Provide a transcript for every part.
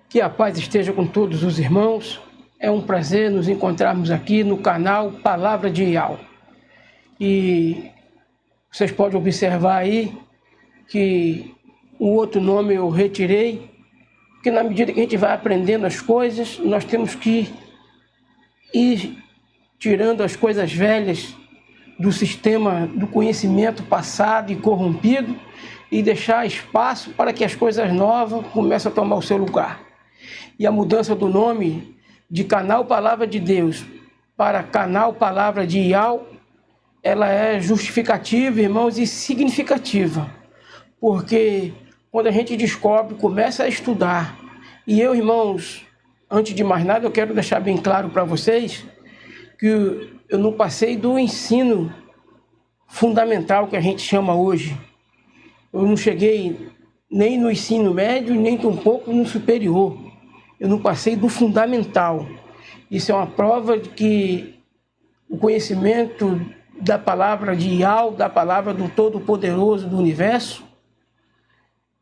Que a paz esteja com todos os irmãos. É um prazer nos encontrarmos aqui no canal Palavra de Ial. E vocês podem observar aí que o outro nome eu retirei, porque na medida que a gente vai aprendendo as coisas, nós temos que ir tirando as coisas velhas do sistema do conhecimento passado e corrompido e deixar espaço para que as coisas novas comecem a tomar o seu lugar. E a mudança do nome de Canal Palavra de Deus para Canal Palavra de Ial, ela é justificativa, irmãos, e significativa. Porque quando a gente descobre, começa a estudar, e eu, irmãos, antes de mais nada, eu quero deixar bem claro para vocês que eu não passei do ensino fundamental que a gente chama hoje. Eu não cheguei nem no ensino médio, nem tampouco no superior. Eu não passei do fundamental. Isso é uma prova de que o conhecimento da palavra de Ial, da palavra do Todo-Poderoso do Universo,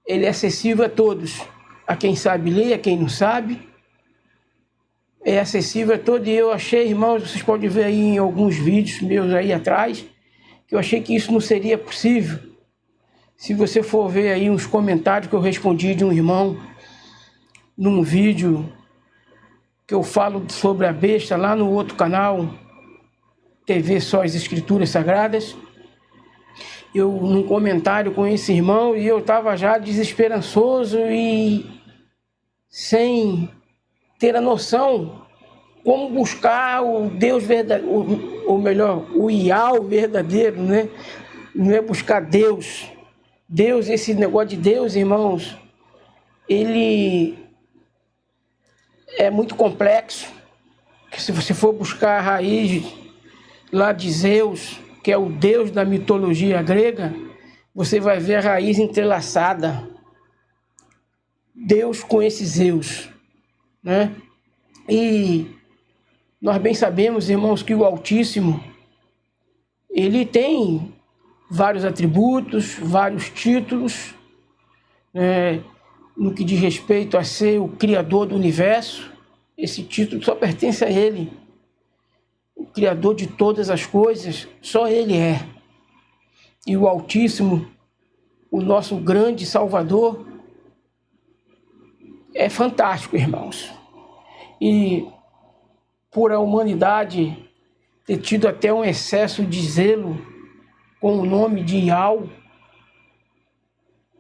ele é acessível a todos. A quem sabe ler, a quem não sabe. É acessível a todos. E eu achei, irmãos, vocês podem ver aí em alguns vídeos meus aí atrás, que eu achei que isso não seria possível. Se você for ver aí uns comentários que eu respondi de um irmão, num vídeo que eu falo sobre a besta lá no outro canal, TV Só as Escrituras Sagradas, eu num comentário com esse irmão, e eu estava já desesperançoso e sem ter a noção como buscar o Deus verdadeiro, ou melhor, o Ial verdadeiro, né? Não é buscar Deus. Deus, esse negócio de Deus, irmãos, ele é muito complexo. Se você for buscar a raiz lá de Zeus, que é o Deus da mitologia grega, você vai ver a raiz entrelaçada. Deus com esse Zeus, né? E nós bem sabemos, irmãos, que o Altíssimo, ele tem vários atributos, vários títulos, né? No que diz respeito a ser o Criador do Universo, esse título só pertence a Ele. O Criador de todas as coisas, só Ele é. E o Altíssimo, o nosso grande Salvador, é fantástico, irmãos. E por a humanidade ter tido até um excesso de zelo com o nome de Ial,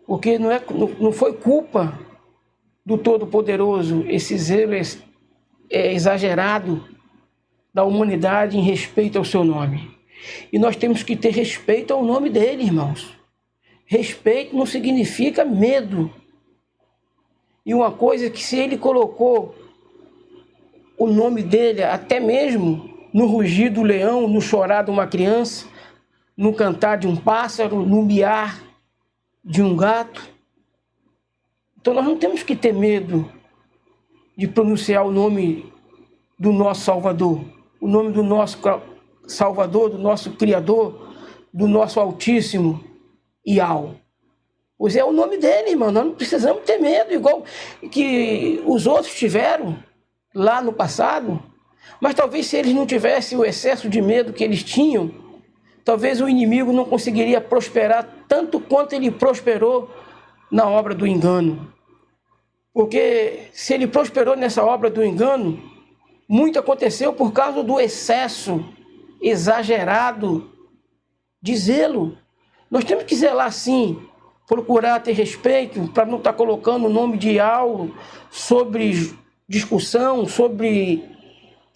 porque não foi culpa do Todo-Poderoso, esse zelo é exagerado da humanidade em respeito ao seu nome. E nós temos que ter respeito ao nome dele, irmãos. Respeito não significa medo. E uma coisa que se ele colocou o nome dele, até mesmo no rugir do leão, no chorar de uma criança, no cantar de um pássaro, no miar de um gato. Então nós não temos que ter medo de pronunciar o nome do nosso Salvador, o nome do nosso Salvador, do nosso Criador, do nosso Altíssimo Ial. Pois é o nome dele, irmão. Nós não precisamos ter medo, igual que os outros tiveram lá no passado. Mas talvez se eles não tivessem o excesso de medo que eles tinham, talvez o inimigo não conseguiria prosperar tanto quanto ele prosperou na obra do engano. Porque se ele prosperou nessa obra do engano, muito aconteceu por causa do excesso exagerado de zelo. Nós temos que zelar sim, procurar ter respeito para não estar colocando o nome de Ial sobre discussão, sobre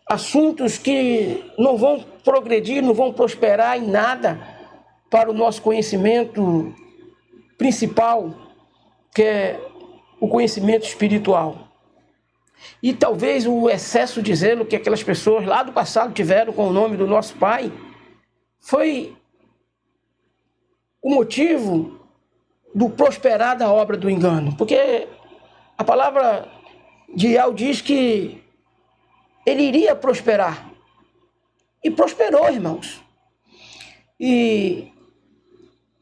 assuntos que não vão progredir, não vão prosperar em nada para o nosso conhecimento principal, que é o conhecimento espiritual. E talvez o excesso de zelo que aquelas pessoas lá do passado tiveram com o nome do nosso Pai foi o motivo do prosperar da obra do engano. Porque a palavra de Ial diz que ele iria prosperar. E prosperou, irmãos. E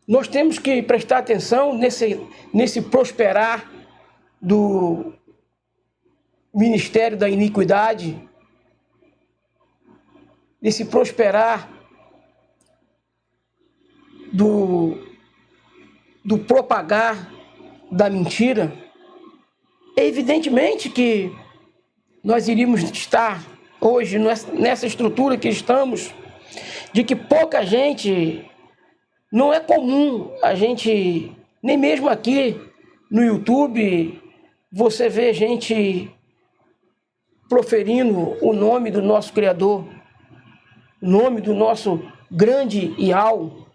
nós temos que prestar atenção nesse prosperar do ministério da iniquidade, desse prosperar do propagar da mentira, evidentemente que nós iríamos estar hoje nessa estrutura que estamos, de que pouca gente, não é comum a gente, nem mesmo aqui no YouTube, você vê gente proferindo o nome do nosso Criador, o nome do nosso grande Ial.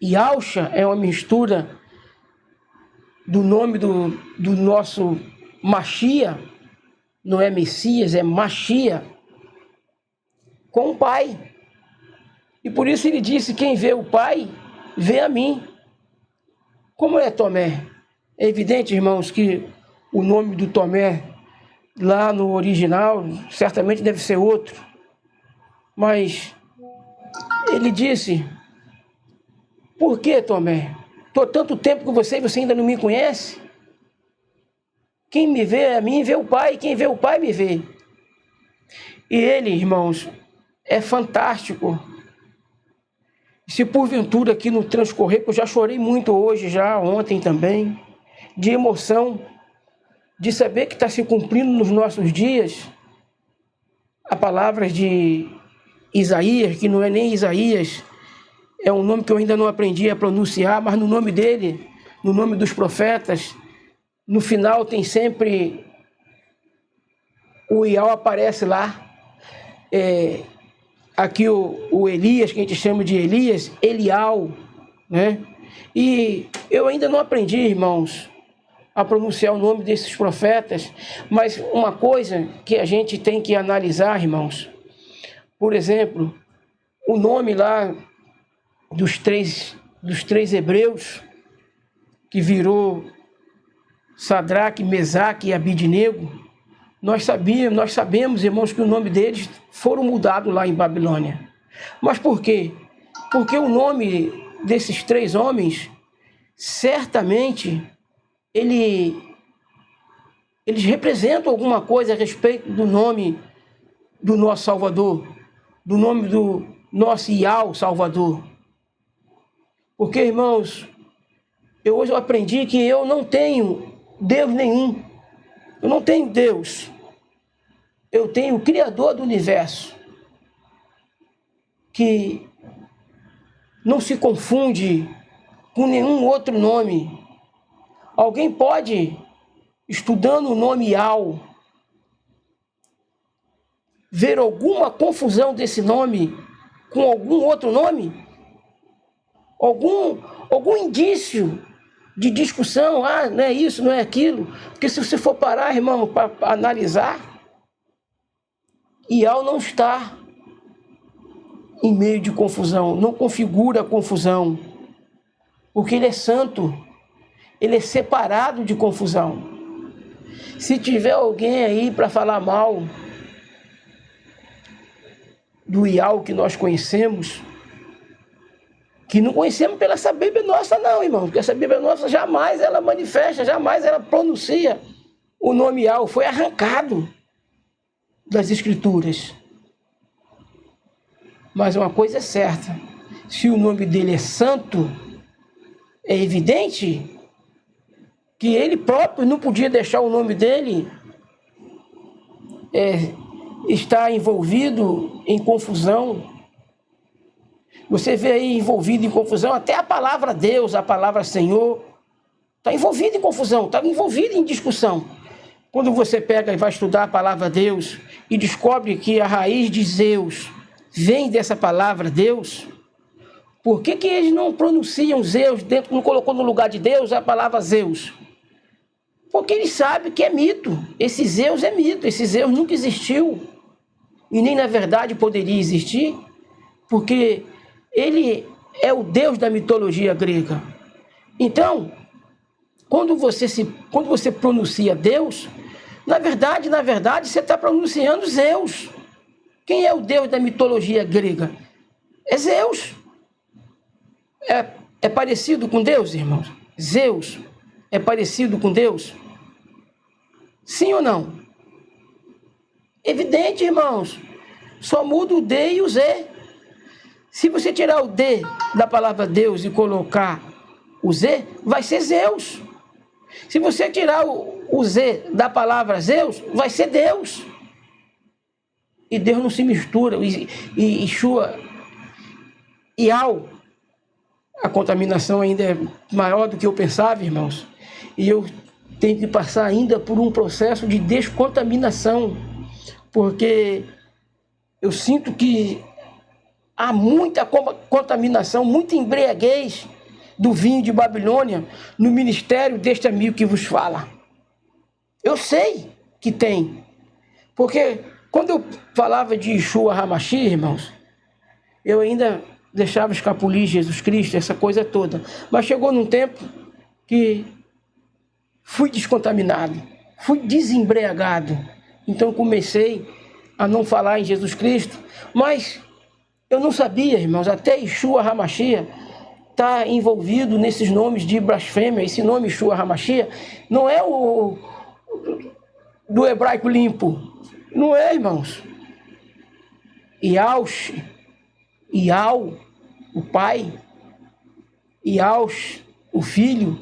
Yahusha é uma mistura do nome do nosso Machia, não é Messias, é Machia, com o Pai. E por isso ele disse, quem vê o Pai, vê a mim. Como é Tomé? É evidente, irmãos, que o nome do Tomé, lá no original, certamente deve ser outro. Mas ele disse, por que, Tomé? Estou tanto tempo com você e você ainda não me conhece? Quem me vê a mim, vê o Pai. Quem vê o Pai, me vê. E ele, irmãos, é fantástico. Se porventura aqui no transcorrer, que eu já chorei muito hoje, já ontem também, de emoção, de saber que está se cumprindo nos nossos dias a palavra de Isaías, que não é nem Isaías, é um nome que eu ainda não aprendi a pronunciar, mas no nome dele, no nome dos profetas, no final tem sempre o Ial aparece lá. Aqui o Elias, que a gente chama de Elias, Elial, né? E eu ainda não aprendi, irmãos, a pronunciar o nome desses profetas, mas uma coisa que a gente tem que analisar, irmãos, por exemplo, o nome lá dos três hebreus, que virou Sadraque, Mesaque e Abidnego, nós sabemos, irmãos, que o nome deles foram mudados lá em Babilônia. Mas por quê? Porque o nome desses três homens, certamente, eles representam alguma coisa a respeito do nome do nosso Salvador, do nome do nosso Ial Salvador. Porque, irmãos, hoje eu aprendi que eu não tenho Deus nenhum. Eu não tenho Deus. Eu tenho o Criador do universo, que não se confunde com nenhum outro nome. Alguém pode, estudando o nome Ial, ver alguma confusão desse nome com algum outro nome? Algum indício de discussão, não é isso, não é aquilo? Porque se você for parar, irmão, para analisar, Ial não está em meio de confusão, não configura confusão, porque ele é santo, ele é separado de confusão. Se tiver alguém aí para falar mal do Ial que nós conhecemos, que não conhecemos pela essa Bíblia nossa não, irmão, porque essa Bíblia nossa jamais ela manifesta, jamais ela pronuncia o nome Ial, foi arrancado das Escrituras. Mas uma coisa é certa, se o nome dele é santo, é evidente que ele próprio não podia deixar o nome dele estar envolvido em confusão. Você vê aí envolvido em confusão, até a palavra Deus, a palavra Senhor, está envolvida em confusão, está envolvida em discussão. Quando você pega e vai estudar a palavra Deus e descobre que a raiz de Zeus vem dessa palavra Deus, por que eles não pronunciam Zeus, não colocou no lugar de Deus a palavra Zeus? Porque eles sabem que é mito, esse Zeus é mito, esse Zeus nunca existiu, e nem na verdade poderia existir, porque ele é o Deus da mitologia grega. Então, quando você pronuncia Deus, na verdade, você está pronunciando Zeus. Quem é o Deus da mitologia grega? É Zeus. É parecido com Deus, irmãos? Zeus é parecido com Deus? Sim ou não? Evidente, irmãos. Só muda o D e o Z. Se você tirar o D da palavra Deus e colocar o Z, vai ser Zeus. Se você tirar o Z da palavra Zeus, vai ser Deus. E Deus não se mistura. E Yeshua e Al, a contaminação ainda é maior do que eu pensava, irmãos. E eu tenho que passar ainda por um processo de descontaminação, porque eu sinto que há muita contaminação, muita embriaguez do vinho de Babilônia no ministério deste amigo que vos fala. Eu sei que tem, porque quando eu falava de Yeshua HaMashiach, irmãos, eu ainda deixava escapulir Jesus Cristo, essa coisa toda. Mas chegou num tempo que fui descontaminado, fui desembriagado. Então comecei a não falar em Jesus Cristo, mas eu não sabia, irmãos, até Yeshua HaMashiach está envolvido nesses nomes de blasfêmia. Esse nome Yeshua HaMashiach não é o do hebraico limpo, não é, irmãos. Yaush, Ial, o pai, Yaush, o filho.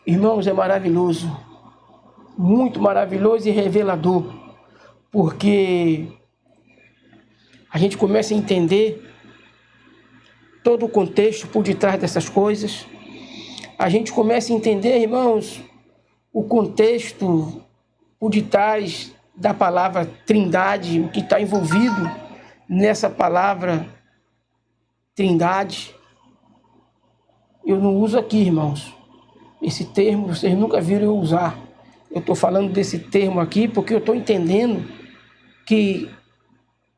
Irmãos, é maravilhoso, muito maravilhoso e revelador, porque a gente começa a entender todo o contexto por detrás dessas coisas. A gente começa a entender, irmãos, o contexto por detrás da palavra trindade, o que está envolvido nessa palavra trindade. Eu não uso aqui, irmãos, esse termo, vocês nunca viram eu usar. Eu estou falando desse termo aqui porque eu estou entendendo que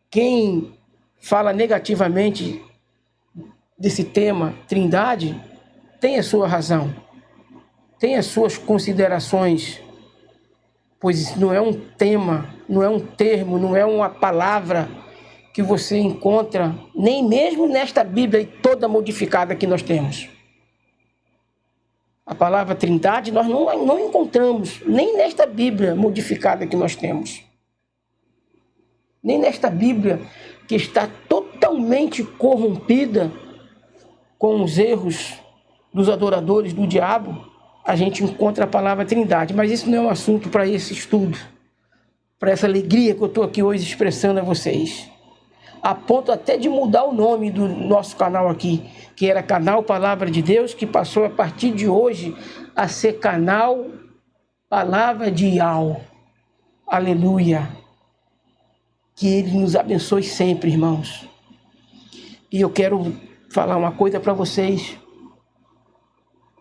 quem fala negativamente desse tema trindade tem a sua razão, tem as suas considerações, pois isso não é um tema, não é um termo, não é uma palavra que você encontra nem mesmo nesta Bíblia toda modificada que nós temos. A palavra trindade nós não encontramos nem nesta Bíblia modificada que nós temos. Nem nesta Bíblia que está totalmente corrompida com os erros dos adoradores do diabo, a gente encontra a palavra trindade. Mas isso não é um assunto para esse estudo, para essa alegria que eu estou aqui hoje expressando a vocês. A ponto até de mudar o nome do nosso canal aqui, que era Canal Palavra de Deus, que passou a partir de hoje a ser Canal Palavra de Ial. Aleluia! Que Ele nos abençoe sempre, irmãos. E eu quero falar uma coisa para vocês,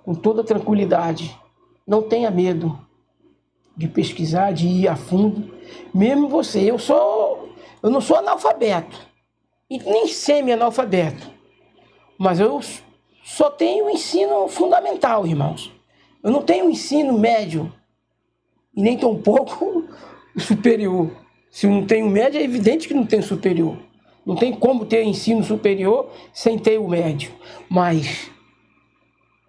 com toda tranquilidade. Não tenha medo de pesquisar, de ir a fundo. Mesmo você, eu não sou analfabeto, e nem semi-analfabeto, mas eu só tenho ensino fundamental, irmãos. Eu não tenho ensino médio, e nem tampouco superior. Se não tenho médio, é evidente que não tenho superior. Não tem como ter ensino superior sem ter o médio. Mas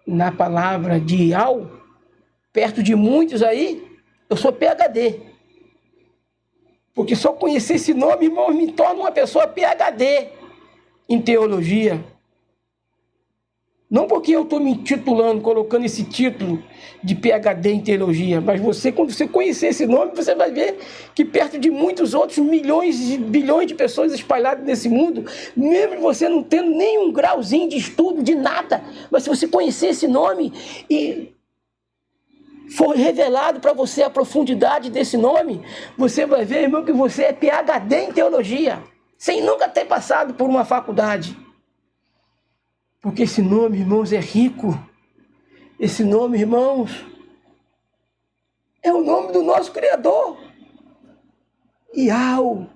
na palavra de Ial, perto de muitos aí, eu sou PhD. Porque só conhecer esse nome, irmão, me torna uma pessoa PhD em teologia. Não porque eu estou me titulando, colocando esse título de PhD em teologia, mas você, quando você conhecer esse nome, você vai ver que perto de muitos outros milhões e bilhões de pessoas espalhadas nesse mundo, mesmo você não tendo nenhum grauzinho de estudo, de nada, mas se você conhecer esse nome e for revelado para você a profundidade desse nome, você vai ver, irmão, que você é PhD em teologia, sem nunca ter passado por uma faculdade. Porque esse nome, irmãos, é rico. Esse nome, irmãos, é o nome do nosso Criador. Ial.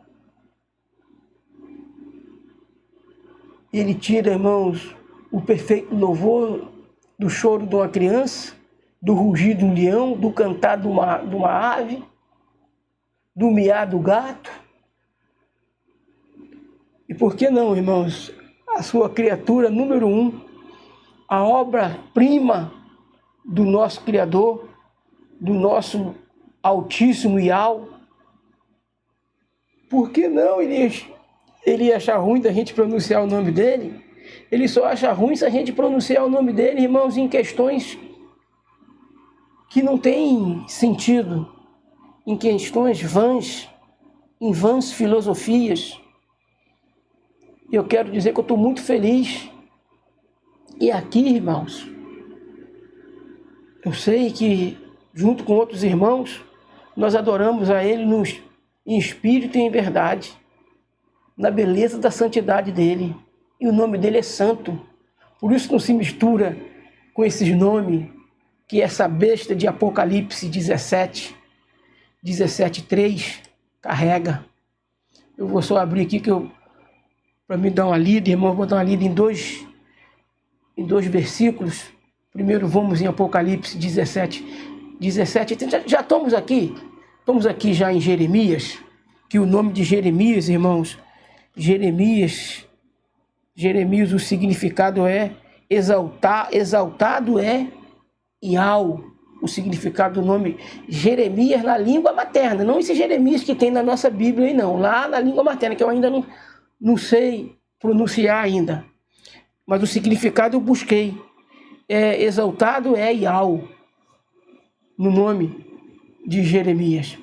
Ele tira, irmãos, o perfeito louvor do choro de uma criança, do rugir de um leão, do cantar de uma ave, do miar do gato. E por que não, irmãos? A sua criatura número 1, a obra-prima do nosso Criador, do nosso Altíssimo Yahweh. Por que não ele ia achar ruim da gente pronunciar o nome dele? Ele só acha ruim se a gente pronunciar o nome dele, irmãos, em questões que não têm sentido, em questões vãs, em vãs filosofias. Eu quero dizer que eu estou muito feliz. E aqui, irmãos, eu sei que, junto com outros irmãos, nós adoramos a Ele em espírito e em verdade, na beleza da santidade dEle. E o nome dEle é santo. Por isso não se mistura com esses nomes que essa besta de Apocalipse 17:3 carrega. Eu vou só abrir aqui para me dar uma lida, irmão, vou dar uma lida em dois versículos. Primeiro vamos em Apocalipse 17:17. Já estamos aqui já em Jeremias, que o nome de Jeremias, irmãos, Jeremias, o significado é exaltado é Yahweh, o significado do nome Jeremias na língua materna, não esse Jeremias que tem na nossa Bíblia aí não, lá na língua materna, que eu ainda não sei pronunciar ainda, mas o significado eu busquei. Exaltado é Yahweh, no nome de Jeremias.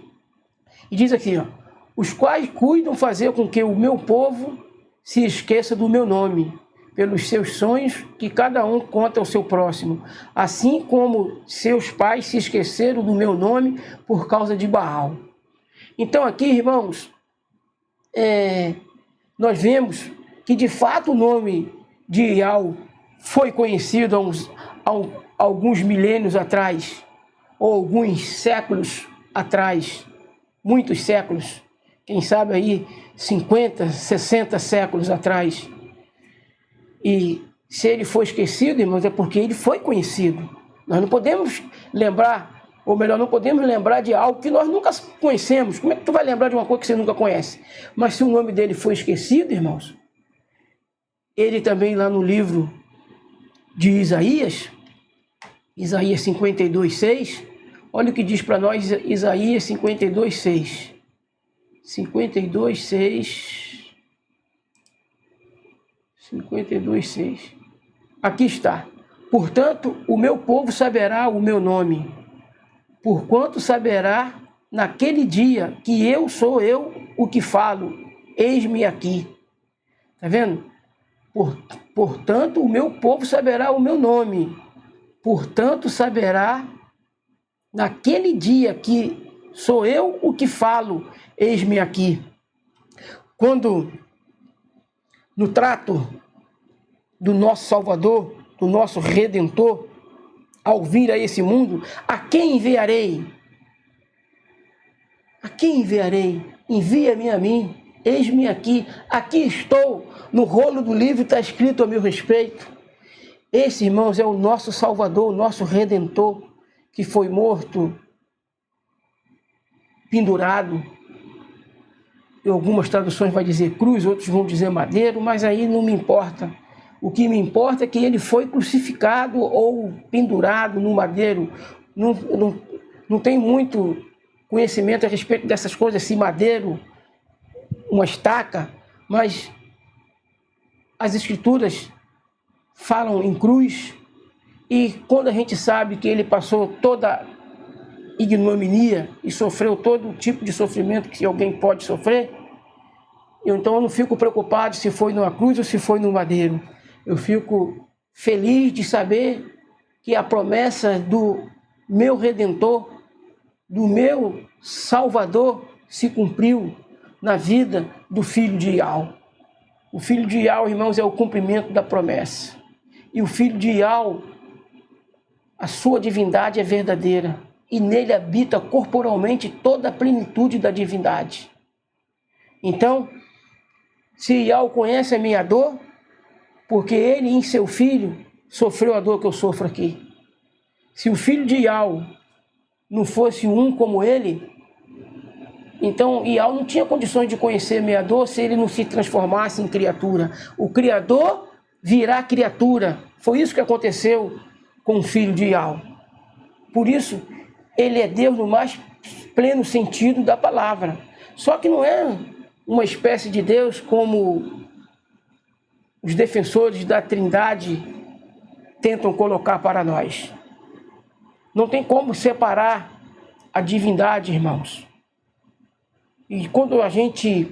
E diz aqui, ó, os quais cuidam fazer com que o meu povo se esqueça do meu nome, pelos seus sonhos que cada um conta ao seu próximo, assim como seus pais se esqueceram do meu nome por causa de Baal. Então aqui, irmãos, nós vemos que de fato o nome de Yahweh foi conhecido há alguns milênios atrás, ou alguns séculos atrás, muitos séculos, quem sabe aí 50, 60 séculos atrás. E se ele foi esquecido, irmãos, é porque ele foi conhecido. Nós não podemos lembrar, ou melhor, não podemos lembrar de algo que nós nunca conhecemos. Como é que tu vai lembrar de uma coisa que você nunca conhece? Mas se o nome dele foi esquecido, irmãos, ele também lá no livro de Isaías 52:6, olha o que diz para nós Isaías 52:6. 52:6. Aqui está. Portanto, o meu povo saberá o meu nome, porquanto saberá naquele dia que eu sou eu o que falo, eis-me aqui. Está vendo? Portanto, o meu povo saberá o meu nome, portanto, saberá naquele dia que sou eu o que falo, eis-me aqui. Quando no trato do nosso Salvador, do nosso Redentor, ao vir a esse mundo, a quem enviarei? A quem enviarei? Envia-me a mim, eis-me aqui, aqui estou. No rolo do livro está escrito a meu respeito. Esse, irmãos, é o nosso Salvador, o nosso Redentor, que foi morto, pendurado. Em algumas traduções vai dizer cruz, outros vão dizer madeiro, mas aí não me importa. O que me importa é que ele foi crucificado ou pendurado no madeiro. Não tem muito conhecimento a respeito dessas coisas, se madeiro, uma estaca, mas as Escrituras falam em cruz, e quando a gente sabe que ele passou toda ignominia e sofreu todo tipo de sofrimento que alguém pode sofrer, então eu não fico preocupado se foi numa cruz ou se foi no madeiro. Eu fico feliz de saber que a promessa do meu Redentor, do meu Salvador, se cumpriu na vida do Filho de Yahweh. O Filho de Yahweh, irmãos, é o cumprimento da promessa. E o Filho de Yahweh, a sua divindade é verdadeira, e nele habita corporalmente toda a plenitude da divindade. Então, se Yahweh conhece a minha dor, porque ele em seu Filho sofreu a dor que eu sofro aqui. Se o Filho de Yahweh não fosse um como ele, então Yahweh não tinha condições de conhecer a minha dor se ele não se transformasse em criatura. O Criador virá criatura. Foi isso que aconteceu com o Filho de Yahweh. Por isso, ele é Deus no mais pleno sentido da palavra. Só que não é uma espécie de Deus como os defensores da Trindade tentam colocar para nós. Não tem como separar a divindade, irmãos. E quando a gente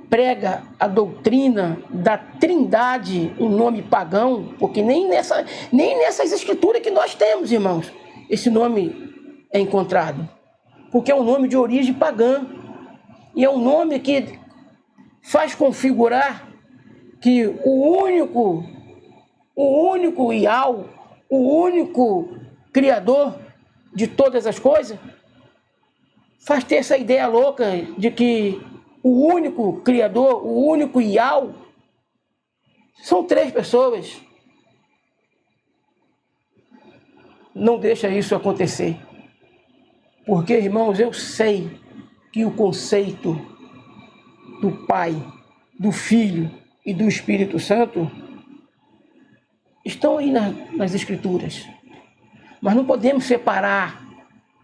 prega a doutrina da Trindade em nome pagão, porque nem nessas escrituras que nós temos, irmãos, esse nome é encontrado. Porque é um nome de origem pagã. E é um nome que faz configurar que o único Ial, o único Criador de todas as coisas, faz ter essa ideia louca de que o único Criador, o único Ial, são 3 pessoas. Não deixa isso acontecer. Porque, irmãos, eu sei que o conceito do Pai, do Filho e do Espírito Santo estão aí nas Escrituras. Mas não podemos separar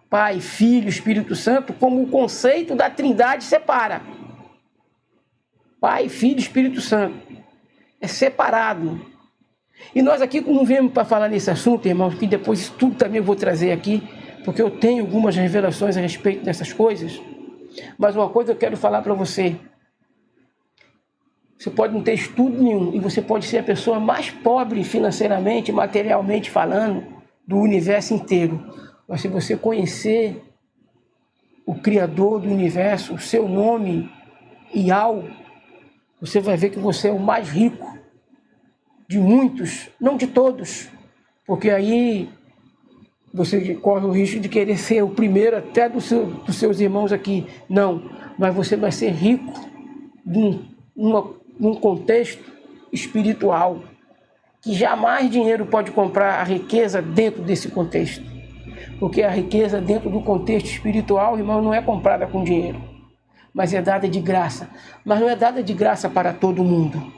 Pai, Filho, Espírito Santo como o conceito da Trindade separa. Pai, Filho e Espírito Santo. É separado. E nós aqui não viemos para falar nesse assunto, irmãos, que depois isso tudo também eu vou trazer aqui, porque eu tenho algumas revelações a respeito dessas coisas. Mas uma coisa eu quero falar para você. Você pode não ter estudo nenhum e você pode ser a pessoa mais pobre financeiramente, materialmente falando, do universo inteiro. Mas se você conhecer o Criador do universo, o seu nome, Ial, você vai ver que você é o mais rico de muitos, não de todos, porque aí você corre o risco de querer ser o primeiro até dos seus irmãos aqui. Não, mas você vai ser rico num contexto espiritual, que jamais dinheiro pode comprar a riqueza dentro desse contexto. Porque a riqueza dentro do contexto espiritual, irmão, não é comprada com dinheiro, mas é dada de graça. Mas não é dada de graça para todo mundo.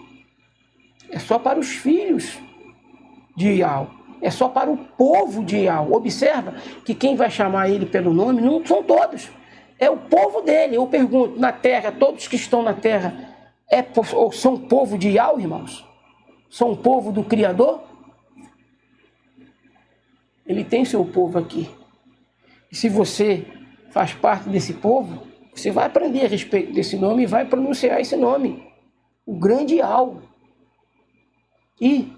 É só para os filhos de Ial. É só para o povo de Ial. Observa que quem vai chamar ele pelo nome não são todos. É o povo dele. Eu pergunto, na terra, todos que estão na terra, ou são povo de Ial, irmãos? São povo do Criador? Ele tem seu povo aqui. E se você faz parte desse povo, você vai aprender a respeito desse nome e vai pronunciar esse nome. O grande Ial. E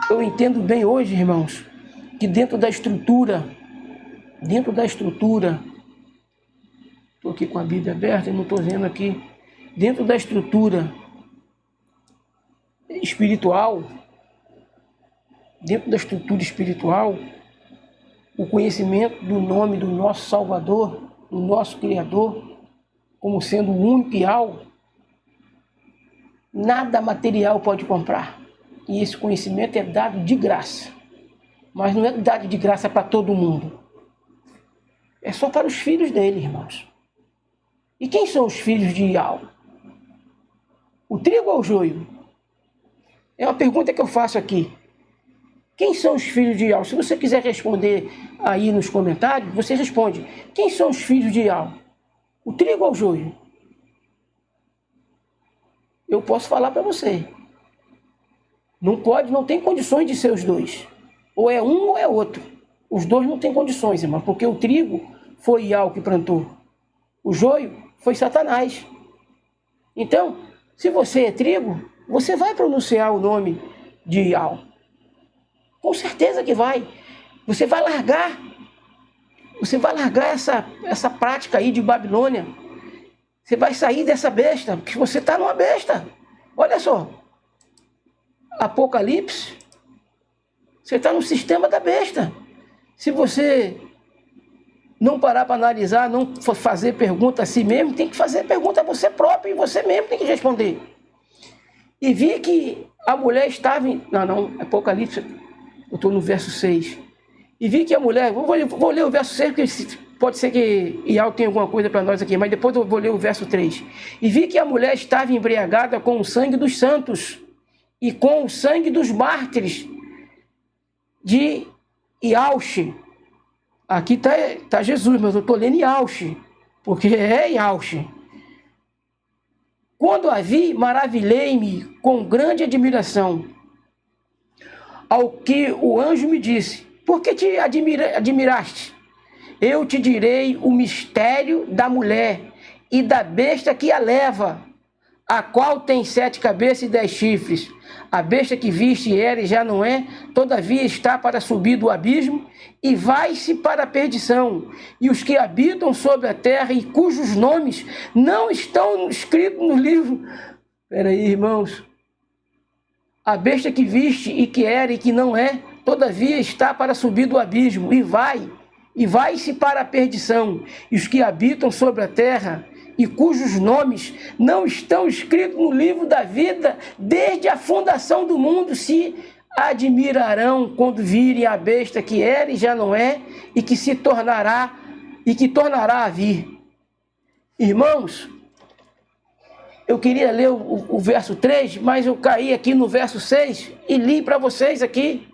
eu entendo bem hoje, irmãos, que dentro da estrutura, estou aqui com a Bíblia aberta e não estou vendo aqui, dentro da estrutura espiritual, o conhecimento do nome do nosso Salvador, do nosso Criador, como sendo o único Ial, nada material pode comprar. E esse conhecimento é dado de graça. Mas não é dado de graça para todo mundo. É só para os filhos dele, irmãos. E quem são os filhos de Ial? O trigo ou o joio? É uma pergunta que eu faço aqui. Quem são os filhos de Ial? Se você quiser responder aí nos comentários, você responde. Quem são os filhos de Ial? O trigo ou o joio? Eu posso falar para você. Não tem condições de ser os dois. Ou é um ou é outro. Os dois não têm condições, irmão, porque o trigo foi Ial que plantou. O joio foi Satanás. Então, se você é trigo, você vai pronunciar o nome de Ial. Com certeza que vai. Você vai largar essa prática aí de Babilônia. Você vai sair dessa besta, porque você está numa besta. Olha só. Apocalipse, você está no sistema da besta. Se você não parar para analisar, não fazer pergunta a si mesmo, tem que fazer pergunta a você próprio e você mesmo tem que responder. E vi que a mulher estava em... Não, Apocalipse, eu estou no verso 6. E vi que a mulher... Vou ler o verso 6, porque pode ser que Ial tenha alguma coisa para nós aqui, mas depois eu vou ler o verso 3. E vi que a mulher estava embriagada com o sangue dos santos e com o sangue dos mártires de Iauxe. Aqui tá Jesus, mas eu estou lendo Yauche, porque é Yauche. Quando a vi, maravilhei-me com grande admiração. Ao que o anjo me disse: por que te admiraste? Eu te direi o mistério da mulher e da besta que a leva, a qual tem 7 cabeças e 10 chifres. A besta que viste era e já não é, todavia está para subir do abismo e vai-se para a perdição. E os que habitam sobre a terra e cujos nomes não estão escritos no livro. Espera aí, irmãos. A besta que viste e que era e que não é, todavia está para subir do abismo e vai-se para a perdição. E os que habitam sobre a terra e cujos nomes não estão escritos no livro da vida, desde a fundação do mundo, se admirarão quando virem a besta que era e já não é, e que se tornará a vir. Irmãos, eu queria ler o verso 3, mas eu caí aqui no verso 6 e li para vocês aqui.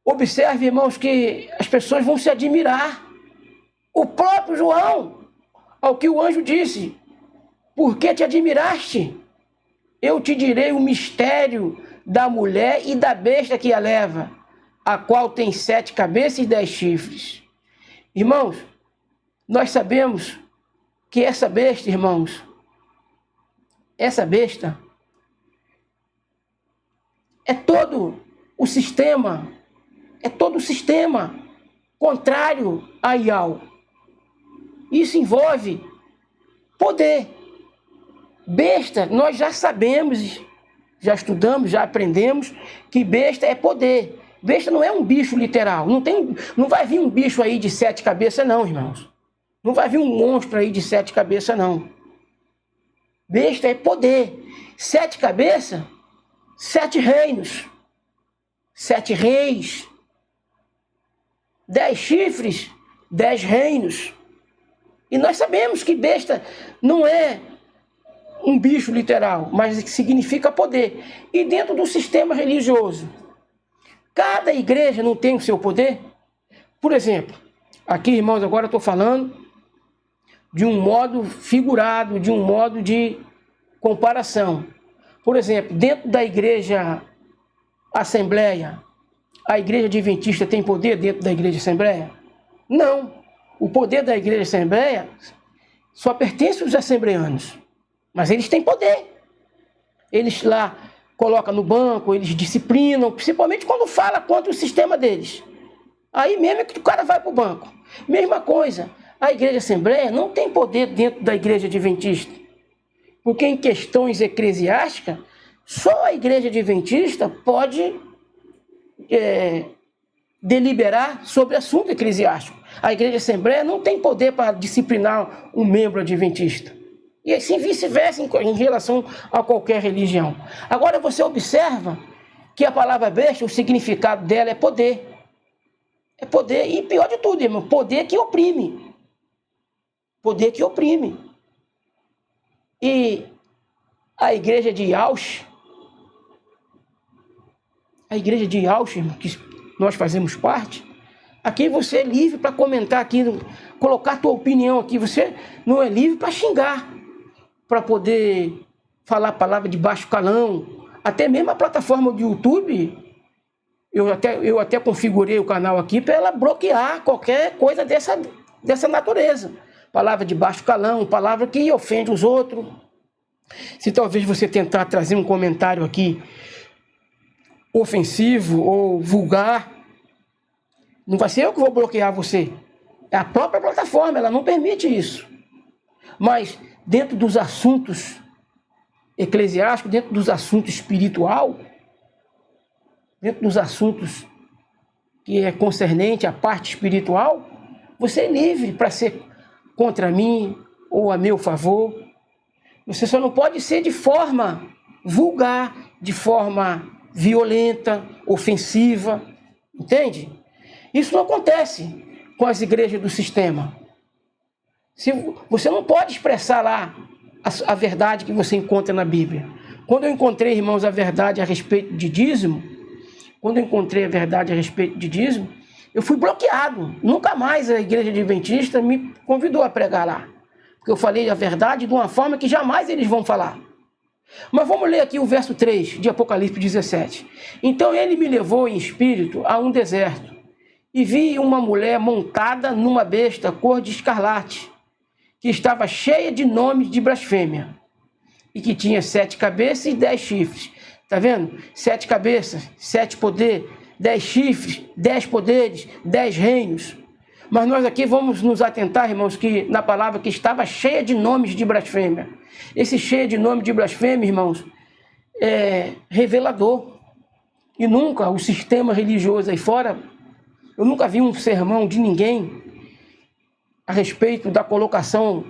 Observe, irmãos, que as pessoas vão se admirar. O próprio João, ao que o anjo disse: por que te admiraste? Eu te direi o mistério da mulher e da besta que a leva, a qual tem 7 cabeças e 10 chifres. Irmãos, nós sabemos que essa besta, irmãos, essa besta é todo o sistema contrário a Iau. Isso envolve poder. Besta, nós já sabemos, já estudamos, já aprendemos que besta é poder. Besta não é um bicho literal. Não vai vir um bicho aí de 7 cabeças, não, irmãos. Não vai vir um monstro aí de 7 cabeças, não. Besta é poder. 7 cabeças, 7 reinos. 7 reis. 10 chifres, 10 reinos. E nós sabemos que besta não é um bicho literal, mas significa poder. E dentro do sistema religioso, cada igreja não tem o seu poder? Por exemplo, aqui, irmãos, agora eu estou falando de um modo figurado, de um modo de comparação. Por exemplo, dentro da igreja Assembleia, a igreja adventista tem poder dentro da igreja Assembleia? Não. O poder da igreja Assembleia só pertence aos assembleanos. Mas eles têm poder. Eles lá colocam no banco, eles disciplinam, principalmente quando fala contra o sistema deles. Aí mesmo é que o cara vai para o banco. Mesma coisa, a igreja Assembleia não tem poder dentro da igreja adventista. Porque em questões eclesiásticas, só a igreja adventista pode deliberar sobre assunto eclesiástico. A igreja Assembleia não tem poder para disciplinar um membro adventista. E assim vice-versa em relação a qualquer religião. Agora você observa que a palavra besta, o significado dela é poder. É poder, e pior de tudo, irmão, poder que oprime. Poder que oprime. E a igreja de Yauche, irmão, que nós fazemos parte, aqui você é livre para comentar aqui, colocar a tua opinião aqui. Você não é livre para xingar, para poder falar a palavra de baixo calão. Até mesmo a plataforma do YouTube, eu até configurei o canal aqui para ela bloquear qualquer coisa dessa natureza. Palavra de baixo calão, palavra que ofende os outros. Se talvez você tentar trazer um comentário aqui ofensivo ou vulgar, não vai ser eu que vou bloquear você. É a própria plataforma, ela não permite isso. Mas dentro dos assuntos eclesiásticos, dentro dos assuntos espiritual, dentro dos assuntos que é concernente à parte espiritual, você é livre para ser contra mim ou a meu favor. Você só não pode ser de forma vulgar, de forma violenta, ofensiva, entende? Isso não acontece com as igrejas do sistema. Você não pode expressar lá a verdade que você encontra na Bíblia. Quando eu encontrei, irmãos, a verdade a respeito de dízimo, eu fui bloqueado. Nunca mais a igreja adventista me convidou a pregar lá. Porque eu falei a verdade de uma forma que jamais eles vão falar. Mas vamos ler aqui o verso 3 de Apocalipse 17. Então ele me levou em espírito a um deserto, e vi uma mulher montada numa besta cor de escarlate, que estava cheia de nomes de blasfêmia, e que tinha 7 cabeças e 10 chifres. Está vendo? 7 cabeças, 7 poderes, 10 chifres, 10 poderes, 10 reinos. Mas nós aqui vamos nos atentar, irmãos, que na palavra que estava cheia de nomes de blasfêmia. Esse cheio de nome de blasfêmia, irmãos, é revelador. E nunca o sistema religioso aí fora, eu nunca vi um sermão de ninguém a respeito da colocação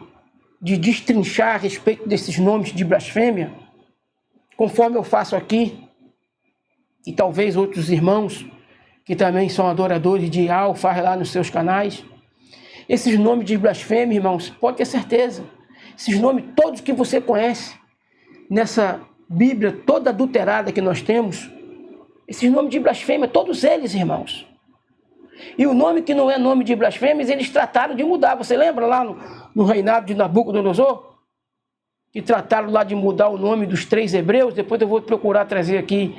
de destrinchar a respeito desses nomes de blasfêmia, conforme eu faço aqui, e talvez outros irmãos que também são adoradores de Ial, faz lá nos seus canais. Esses nomes de blasfêmia, irmãos, pode ter certeza, esses nomes todos que você conhece, nessa Bíblia toda adulterada que nós temos, esses nomes de blasfêmia, todos eles, irmãos. E o nome que não é nome de blasfêmias, eles trataram de mudar. Você lembra lá no reinado de Nabucodonosor? Que trataram lá de mudar o nome dos 3 hebreus. Depois eu vou procurar trazer aqui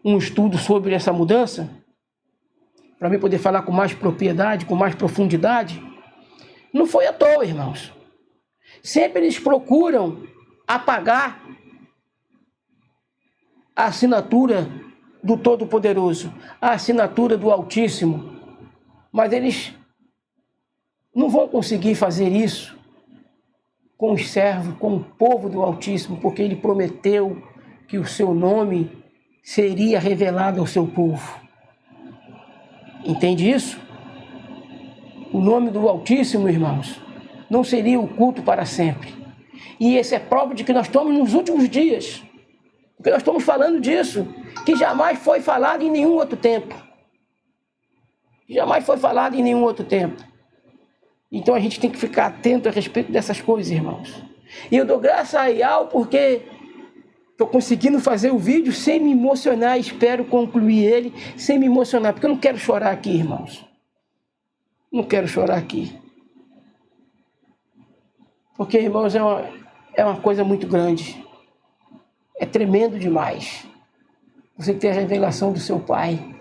um estudo sobre essa mudança, para mim poder falar com mais propriedade, com mais profundidade. Não foi à toa, irmãos. Sempre eles procuram apagar a assinatura do Todo-Poderoso, a assinatura do Altíssimo. Mas eles não vão conseguir fazer isso com os servos, com o povo do Altíssimo, porque ele prometeu que o seu nome seria revelado ao seu povo. Entende isso? O nome do Altíssimo, irmãos, não seria o culto para sempre. E esse é prova de que nós estamos nos últimos dias. Porque nós estamos falando disso, que jamais foi falado em nenhum outro tempo. Jamais foi falado em nenhum outro tempo. Então a gente tem que ficar atento a respeito dessas coisas, irmãos. E eu dou graças a Ial porque estou conseguindo fazer o vídeo sem me emocionar. Espero concluir ele sem me emocionar, porque eu não quero chorar aqui, irmãos. Não quero chorar aqui. Porque, irmãos, é uma coisa muito grande. É tremendo demais. Você ter a revelação do seu Pai,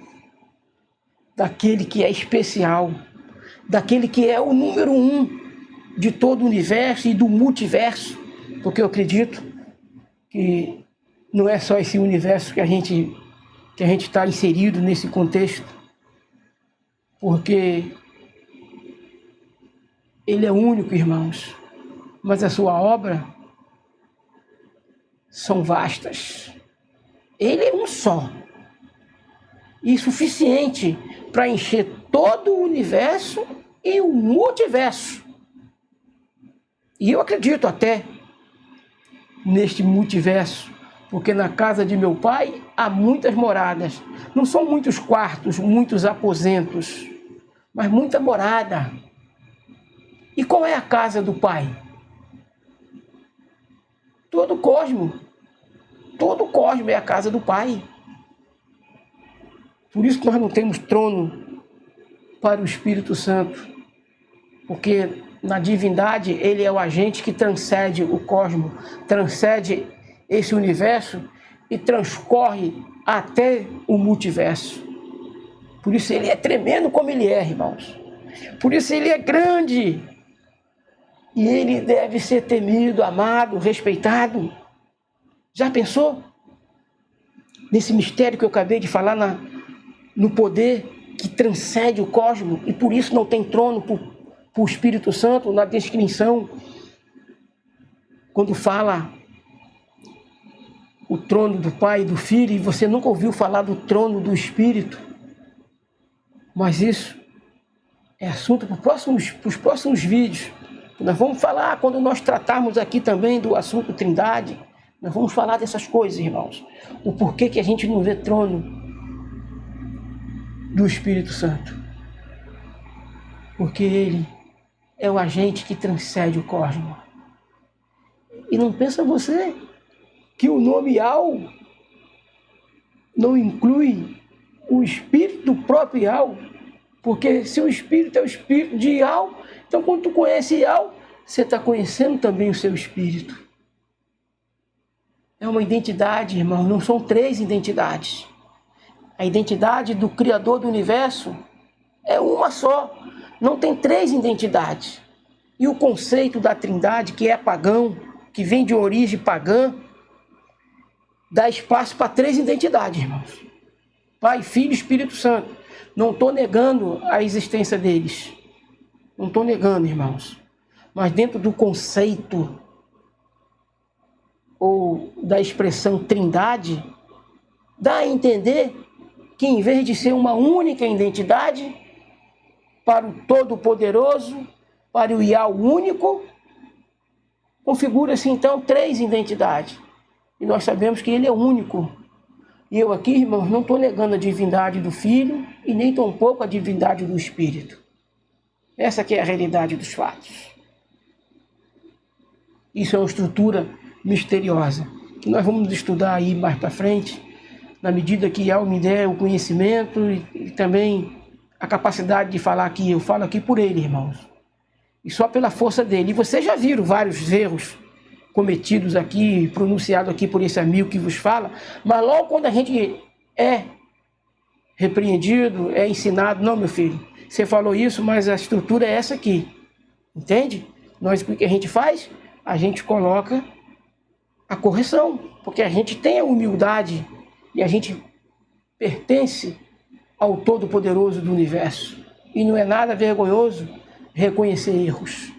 daquele que é especial, daquele que é o número 1 de todo o universo e do multiverso, porque eu acredito que não é só esse universo que a gente está inserido nesse contexto, porque ele é único, irmãos, mas a sua obra são vastas. Ele é um só e suficiente para encher todo o universo e o multiverso. E eu acredito até neste multiverso, porque na casa de meu pai há muitas moradas. Não são muitos quartos, muitos aposentos, mas muita morada. E qual é a casa do pai? Todo o cosmo é a casa do pai. Por isso que nós não temos trono para o Espírito Santo, porque na divindade ele é o agente que transcende o cosmos, transcende esse universo e transcorre até o multiverso. Por isso ele é tremendo como ele é, irmãos. Por isso ele é grande. E ele deve ser temido, amado, respeitado. Já pensou? Nesse mistério que eu acabei de falar, no poder que transcende o cosmos, e por isso não tem trono para o Espírito Santo, na descrição, quando fala o trono do Pai e do Filho, e você nunca ouviu falar do trono do Espírito. Mas isso é assunto para os próximos vídeos. Nós vamos falar, quando nós tratarmos aqui também do assunto Trindade, nós vamos falar dessas coisas, irmãos. O porquê que a gente não vê trono do Espírito Santo. Porque ele é o agente que transcende o cosmos. E não pensa você que o nome Ial não inclui o espírito do próprio Ial, Porque se o Espírito é o Espírito de Ial, então quando tu conhece Ial, você está conhecendo também o seu Espírito. É uma identidade, irmão, não são 3 identidades. A identidade do Criador do Universo é uma só, não tem 3 identidades. E o conceito da Trindade, que é pagão, que vem de origem pagã, dá espaço para 3 identidades, irmãos. Pai, Filho e Espírito Santo. Não estou negando a existência deles. Não estou negando, irmãos. Mas dentro do conceito ou da expressão Trindade, dá a entender que em vez de ser uma única identidade, para o Todo-Poderoso, para o Ial único, configura-se então 3 identidades. E nós sabemos que ele é único. E eu aqui, irmãos, não estou negando a divindade do Filho e nem tampouco a divindade do Espírito. Essa que é a realidade dos fatos. Isso é uma estrutura misteriosa, que nós vamos estudar aí mais para frente, na medida que Ial me der o conhecimento e também a capacidade de falar aqui. Eu falo aqui por ele, irmãos. E só pela força dele. E vocês já viram vários erros cometidos aqui, pronunciados aqui por esse amigo que vos fala, mas logo quando a gente é repreendido, é ensinado, não, meu filho, você falou isso, mas a estrutura é essa aqui, entende? Nós, o que a gente faz? A gente coloca a correção, porque a gente tem a humildade e a gente pertence ao Todo-Poderoso do Universo. E não é nada vergonhoso reconhecer erros.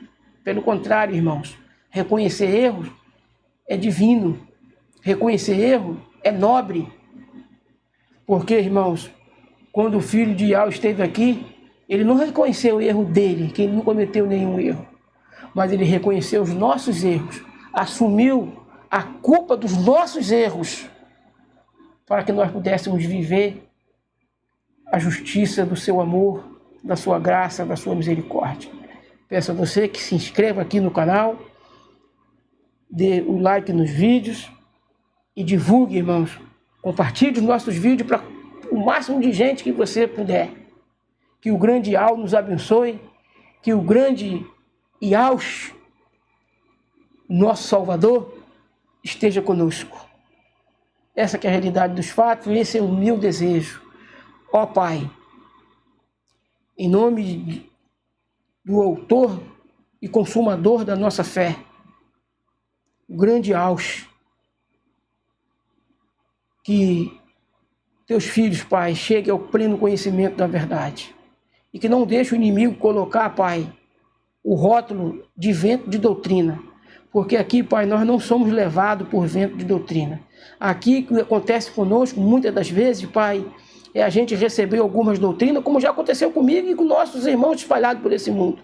Pelo contrário, irmãos, reconhecer erros é divino. Reconhecer erro é nobre. Porque, irmãos, quando o filho de Ial esteve aqui, ele não reconheceu o erro dele, que ele não cometeu nenhum erro. Mas ele reconheceu os nossos erros, assumiu a culpa dos nossos erros, para que nós pudéssemos viver a justiça do seu amor, da sua graça, da sua misericórdia. Peço a você que se inscreva aqui no canal, dê o like nos vídeos e divulgue, irmãos. Compartilhe os nossos vídeos para o máximo de gente que você puder. Que o grande Ial nos abençoe, que o grande Ial, nosso Salvador, esteja conosco. Essa que é a realidade dos fatos, esse é o meu desejo. Ó Pai, em nome do autor e consumador da nossa fé, o grande Ial, que teus filhos, Pai, cheguem ao pleno conhecimento da verdade. E que não deixe o inimigo colocar, Pai, o rótulo de vento de doutrina. Porque aqui, Pai, nós não somos levados por vento de doutrina. Aqui, o que acontece conosco, muitas das vezes, Pai, é a gente receber algumas doutrinas, como já aconteceu comigo e com nossos irmãos espalhados por esse mundo.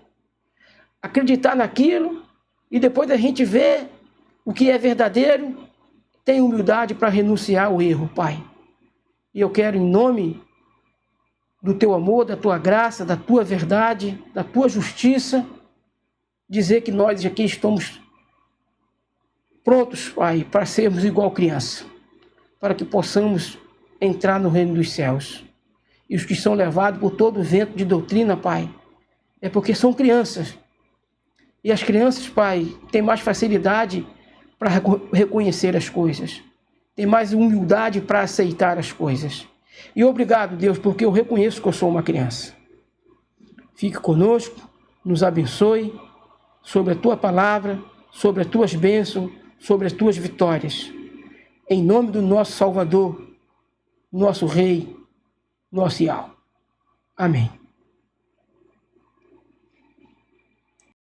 Acreditar naquilo e depois a gente ver o que é verdadeiro, tem humildade para renunciar ao erro, Pai. E eu quero, em nome do teu amor, da tua graça, da tua verdade, da tua justiça, dizer que nós aqui estamos prontos, Pai, para sermos igual criança, para que possamos entrar no reino dos céus. E os que são levados por todo o vento de doutrina, Pai, é porque são crianças. E as crianças, Pai, têm mais facilidade para reconhecer as coisas. Tem mais humildade para aceitar as coisas. E obrigado, Deus, porque eu reconheço que eu sou uma criança. Fique conosco, nos abençoe, sobre a tua palavra, sobre as tuas bênçãos, sobre as tuas vitórias. Em nome do nosso Salvador, nosso Rei, nosso Ial. Amém.